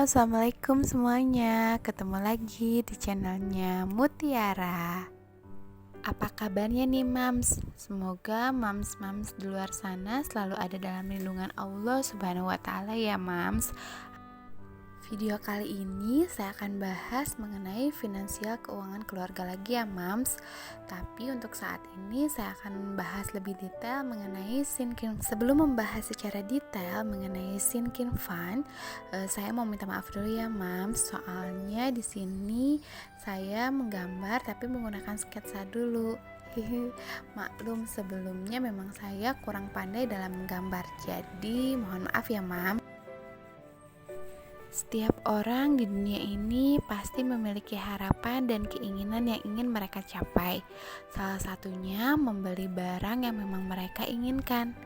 assalamualaikum semuanya. Ketemu lagi di channelnya Mutiara. Apa kabarnya nih mams? Semoga mams-mams di luar sana selalu ada dalam lindungan Allah Subhanahu wa Ta'ala ya mams. Video kali ini saya akan bahas mengenai finansial keuangan keluarga lagi ya mams. Tapi untuk saat ini saya akan membahas lebih detail mengenai sinking. Sebelum membahas secara detail mengenai sinking fund, saya mau minta maaf dulu ya mams. Soalnya di sini saya menggambar tapi menggunakan sketsa dulu. Maklum sebelumnya memang saya kurang pandai dalam menggambar. Jadi mohon maaf ya mams. Setiap orang di dunia ini pasti memiliki harapan dan keinginan yang ingin mereka capai. Salah satunya membeli barang yang memang mereka inginkan.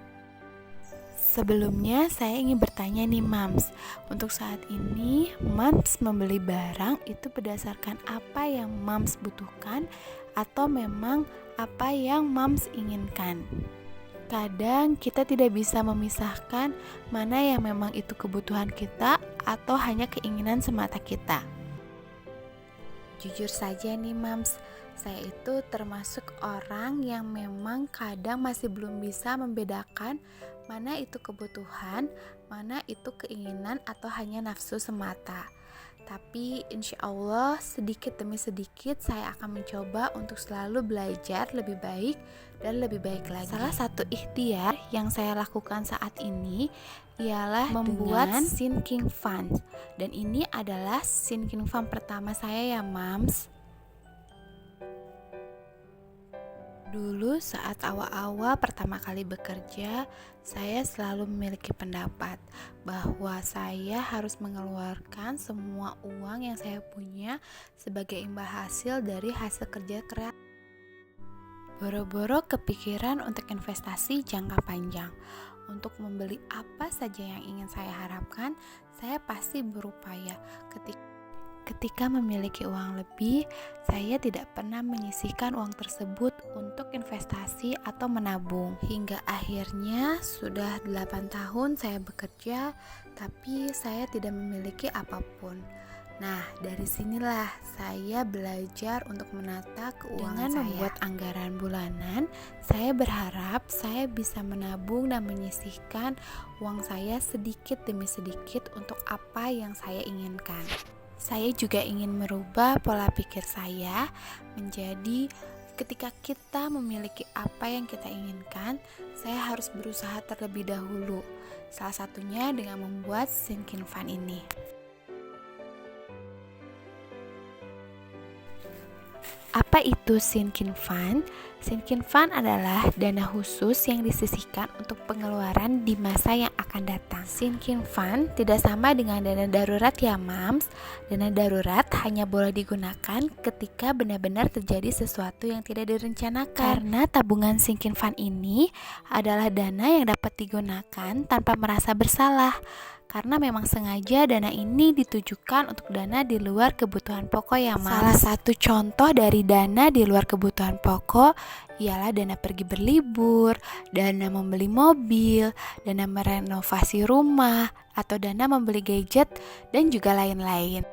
Sebelumnya saya ingin bertanya nih mams, untuk saat ini mams membeli barang itu berdasarkan apa yang mams butuhkan atau memang apa yang mams inginkan? Kadang kita tidak bisa memisahkan mana yang memang itu kebutuhan kita atau hanya keinginan semata kita. Jujur saja nih mams, saya itu termasuk orang yang memang kadang masih belum bisa membedakan mana itu kebutuhan, mana itu keinginan atau hanya nafsu semata. Tapi insya Allah sedikit demi sedikit saya akan mencoba untuk selalu belajar lebih baik dan lebih baik lagi. Salah satu ikhtiar yang saya lakukan saat ini ialah membuat sinking fund. Dan ini adalah sinking fund pertama saya ya mams. Dulu saat awal-awal pertama kali bekerja, saya selalu memiliki pendapat bahwa saya harus mengeluarkan semua uang yang saya punya sebagai imbal hasil dari hasil kerja keras. Boro-boro kepikiran untuk investasi jangka panjang. Untuk membeli apa saja yang ingin saya harapkan, saya pasti berupaya. Ketika memiliki uang lebih, saya tidak pernah menyisihkan uang tersebut untuk investasi atau menabung. Hingga akhirnya sudah 8 tahun saya bekerja, tapi saya tidak memiliki apapun. Nah, dari sinilah saya belajar untuk menata keuangan saya. Dengan membuat anggaran bulanan, saya berharap saya bisa menabung dan menyisihkan uang saya sedikit demi sedikit untuk apa yang saya inginkan. Saya juga ingin merubah pola pikir saya menjadi ketika kita memiliki apa yang kita inginkan, saya harus berusaha terlebih dahulu. Salah satunya dengan membuat sinking fund ini. Apa itu sinking fund? Sinking fund adalah dana khusus yang disisihkan untuk pengeluaran di masa yang akan datang. Sinking fund tidak sama dengan dana darurat ya mams. Dana darurat hanya boleh digunakan ketika benar-benar terjadi sesuatu yang tidak direncanakan. Karena tabungan sinking fund ini adalah dana yang dapat digunakan tanpa merasa bersalah. Karena memang sengaja dana ini ditujukan untuk dana di luar kebutuhan pokok ya mams. Salah satu contoh dari dana di luar kebutuhan pokok ialah dana pergi berlibur, dana membeli mobil, dana merenovasi rumah, atau dana membeli gadget, dan juga lain-lain.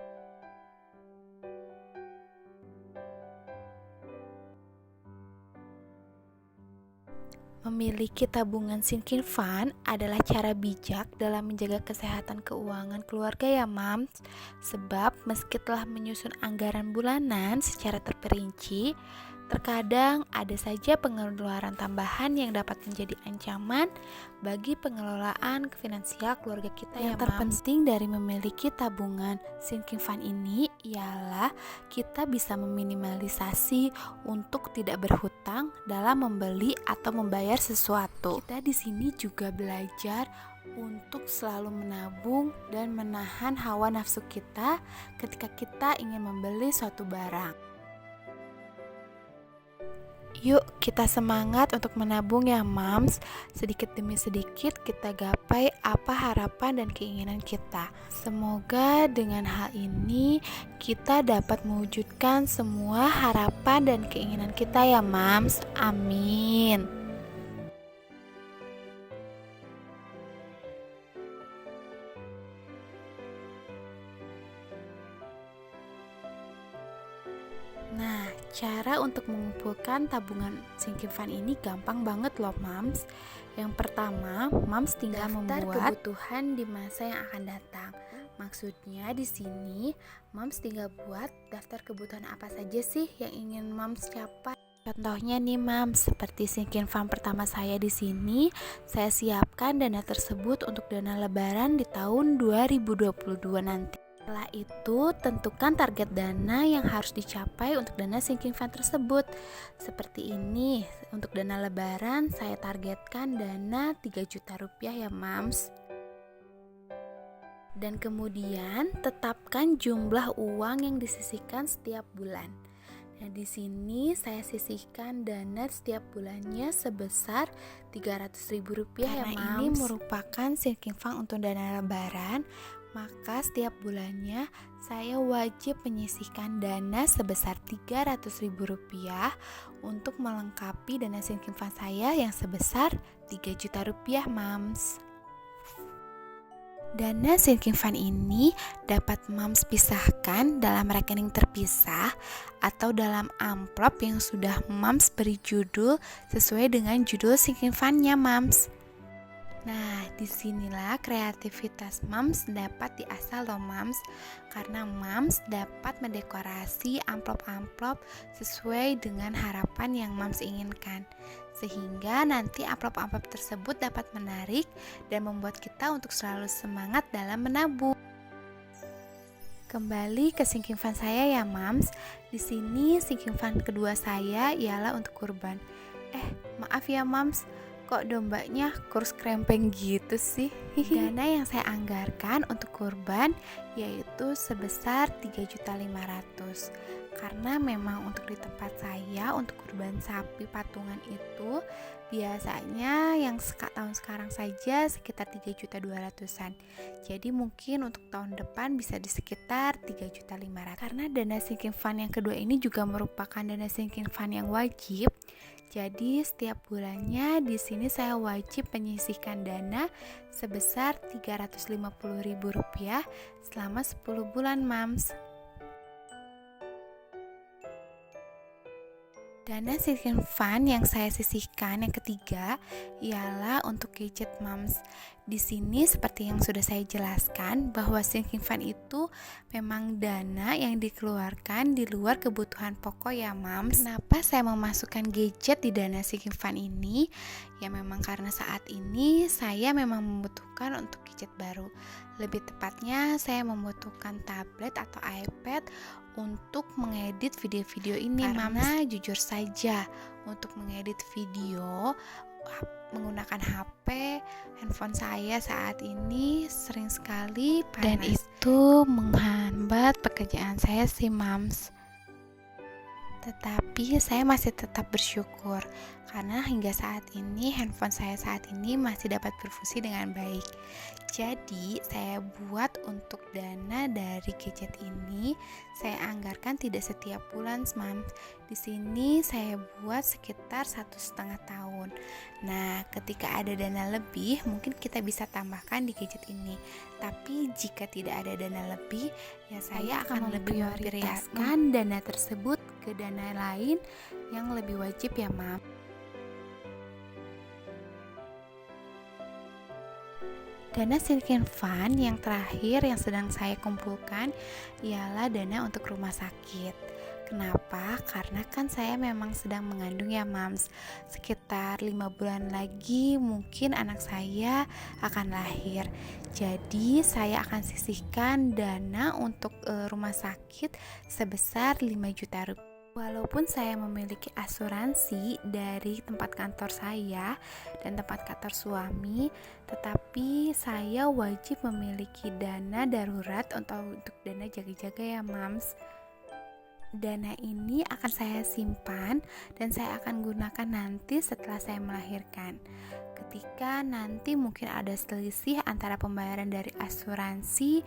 Memiliki tabungan sinking fund adalah cara bijak dalam menjaga kesehatan keuangan keluarga ya mams. Sebab meski telah menyusun anggaran bulanan secara terperinci, terkadang ada saja pengeluaran tambahan yang dapat menjadi ancaman bagi pengelolaan finansial keluarga kita. Yang terpenting dari memiliki tabungan sinking fund ini ialah kita bisa meminimalisasi untuk tidak berhutang dalam membeli atau membayar sesuatu. Kita di sini juga belajar untuk selalu menabung dan menahan hawa nafsu kita ketika kita ingin membeli suatu barang. Yuk kita semangat untuk menabung ya mams. Sedikit demi sedikit kita gapai apa harapan dan keinginan kita. Semoga dengan hal ini kita dapat mewujudkan semua harapan dan keinginan kita ya mams. Amin. Cara untuk mengumpulkan tabungan sinking fund ini gampang banget loh Mams. Yang pertama, Mams tinggal membuat kebutuhan di masa yang akan datang. Maksudnya di sini Mams tinggal buat daftar kebutuhan apa saja sih yang ingin Mams capai. Contohnya nih Mams, seperti sinking fund pertama saya di sini, saya siapkan dana tersebut untuk dana lebaran di tahun 2022 nanti. Setelah itu, tentukan target dana yang harus dicapai untuk dana sinking fund tersebut. Seperti ini, untuk dana lebaran saya targetkan dana 3 juta rupiah ya Mams. Dan kemudian tetapkan jumlah uang yang disisihkan setiap bulan. Nah, di sini saya sisihkan dana setiap bulannya sebesar Rp300.000 ya Mams. Karena ini merupakan sinking fund untuk dana lebaran, maka setiap bulannya saya wajib menyisihkan dana sebesar Rp300.000 untuk melengkapi dana sinking fund saya yang sebesar Rp3 juta Mams. Dana sinking fund ini dapat Mams pisahkan dalam rekening terpisah atau dalam amplop yang sudah Mams beri judul sesuai dengan judul sinking fund-nya Mams. Nah, disinilah kreativitas Mams dapat diasah loh Mams, karena Mams dapat mendekorasi amplop-amplop sesuai dengan harapan yang Mams inginkan, sehingga nanti amplop-amplop tersebut dapat menarik dan membuat kita untuk selalu semangat dalam menabung. Kembali ke sinking fund saya ya Mams. Di sini sinking fund kedua saya ialah untuk kurban. Maaf ya Mams, kok dombanya kurus krempeng gitu sih? Dana yang saya anggarkan untuk kurban yaitu sebesar 3.500.000. Karena memang untuk di tempat saya untuk kurban sapi patungan itu biasanya yang tahun sekarang saja sekitar 3.200.000-an. Jadi mungkin untuk tahun depan bisa di sekitar 3.500.000. Karena dana sinking fund yang kedua ini juga merupakan dana sinking fund yang wajib. Jadi setiap bulannya di sini saya wajib menyisihkan dana sebesar Rp350.000 selama 10 bulan Mams. Dana sinking fund yang saya sisihkan yang ketiga ialah untuk gadget Mams. Di sini seperti yang sudah saya jelaskan bahwa sinking fund itu memang dana yang dikeluarkan di luar kebutuhan pokok ya Mams. Kenapa saya memasukkan gadget di dana sinking fund ini? Ya memang karena saat ini saya memang membutuhkan untuk gadget baru. Lebih tepatnya saya membutuhkan tablet atau iPad untuk mengedit video-video ini karena jujur saja untuk mengedit video menggunakan HP, handphone saya saat ini sering sekali panas. Dan itu menghambat pekerjaan saya sih Mams. Tetapi saya masih tetap bersyukur karena hingga saat ini handphone saya saat ini masih dapat berfungsi dengan baik. Jadi saya buat untuk dana dari gadget ini saya anggarkan tidak setiap bulan Mams. Di sini saya buat sekitar 1,5 tahun. Nah, ketika ada dana lebih mungkin kita bisa tambahkan di gadget ini. Tapi jika tidak ada dana lebih, ya saya akan lebih memprioritaskan dana tersebut ke dana lain yang lebih wajib ya Mam. Dana sinking fund yang terakhir yang sedang saya kumpulkan ialah dana untuk rumah sakit. Kenapa? Karena kan saya memang sedang mengandung ya Mams. Sekitar 5 bulan lagi mungkin anak saya akan lahir. Jadi saya akan sisihkan dana untuk rumah sakit sebesar 5 juta rupiah. Walaupun saya memiliki asuransi dari tempat kantor saya dan tempat kantor suami, tetapi saya wajib memiliki dana darurat untuk dana jaga-jaga ya Mams. Dana ini akan saya simpan dan saya akan gunakan nanti setelah saya melahirkan. Ketika nanti mungkin ada selisih antara pembayaran dari asuransi.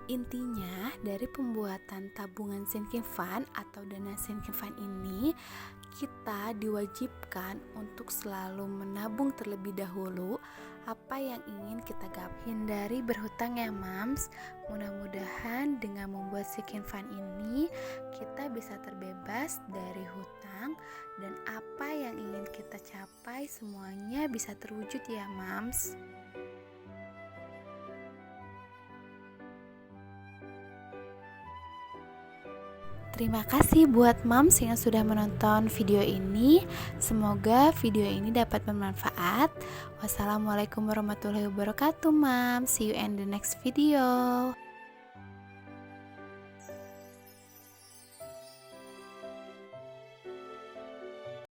Intinya, dari pembuatan tabungan sinking fund atau dana sinking fund ini, kita diwajibkan untuk selalu menabung terlebih dahulu apa apa yang ingin kita gapai. Hindari berhutang ya mams. Mudah-mudahan dengan membuat Seeking Fun ini kita bisa terbebas dari hutang, dan apa yang ingin kita capai semuanya bisa terwujud ya mams. Terima kasih buat Mams yang sudah menonton video ini. Semoga video ini dapat bermanfaat. Wassalamualaikum warahmatullahi wabarakatuh Mams. See you in the next video.